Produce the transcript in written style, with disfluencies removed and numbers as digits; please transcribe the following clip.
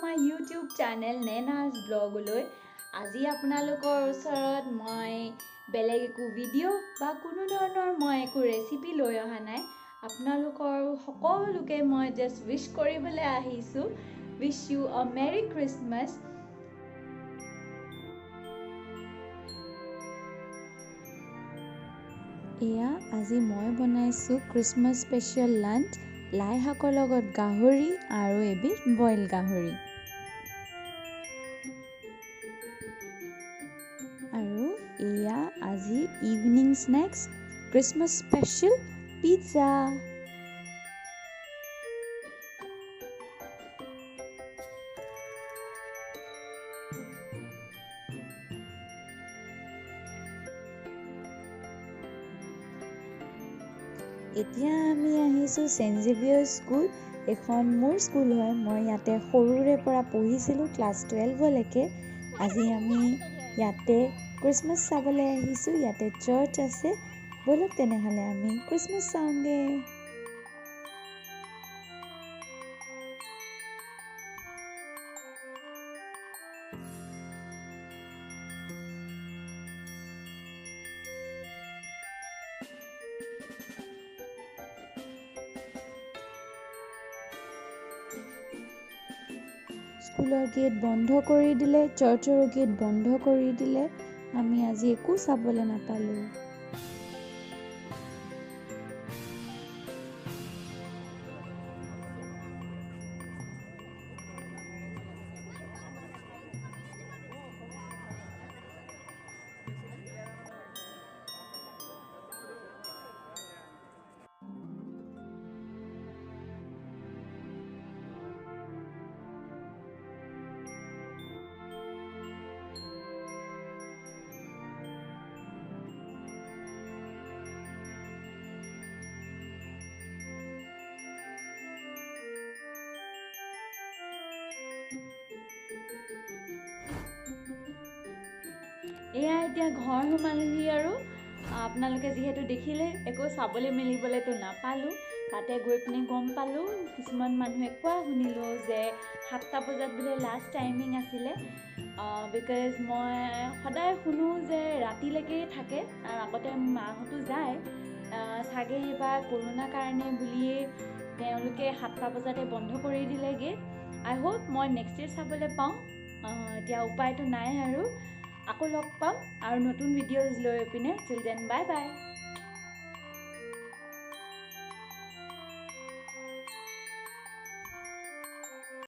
my YouTube channel Nena's Blog লৈ আজি আপোনালোকৰ ওচৰত মই বেলেগ একো ভিডিও বা কোনো ধৰণৰ মই একো ৰেচিপি লৈ অহা নাই আপোনালোকৰ সকলোকে মই জাস্ট উইশ কৰিবলৈ আহিছো wish you a merry christmas এয়া আজি মই বনাইছো ক্ৰিসমাস স্পেশাল লাঞ্চ লাই শাকৰ লগত গাহৰি আৰু এবিধ বইল গাহৰি আৰু এয়া আজি ইভিনিং স্নেক্স ক্ৰিসমাস স্পেশাল পিজ্জা এতিয়া আমি আহিছো সেন্ট জেভিয়াৰ স্কুল এখন মোৰ স্কুল হয় মই ইয়াতে সৰুৰে পৰা পঢ়িছিলো ক্লাস 12 লৈকে আজি আমি ইয়াতে ক্ৰিসমাস চাবলৈ আহিছো ইয়াতে চাৰ্চ আছে বলক তেনেহলে আমি ক্ৰিসমাস চাওঁগে স্কুলৰ গেট বন্ধ কৰি দিলে চাৰ্চৰ গেট বন্ধ কৰি দিলে আমি আজি একো চাবলৈ নাপালো এয়া এতিয়া ঘৰ সোমালহি আৰু আপোনালোকে যেহেতু দেখিলে একো চাবলৈ মেলিবলৈতো নাপালো তাতে গৈ পিনে গম পালো কিছুমান মানুহে কোৱা শুনিলো যে 7টা বজাত বোলে লাষ্ট টাইমিং আছিলে বিকজ মই সদায় শুনো যে ৰাতিলৈকে থাকে আৰু আগতে মাহঁতো যায় চাগে এবাৰ কৰোণাৰ কাৰণে বুলিয়ে তেওঁলোকে 7টা বজাতে বন্ধ কৰি দিলেগে আই হোপ মই নেক্সট ইয়েৰ চাবলৈ পাওঁ এতিয়া উপায়তো নাই আৰু আকৌ লগ পাম আৰু নতুন ভিডিঅ'জ লৈ পিনে টিল দেন বাই বাই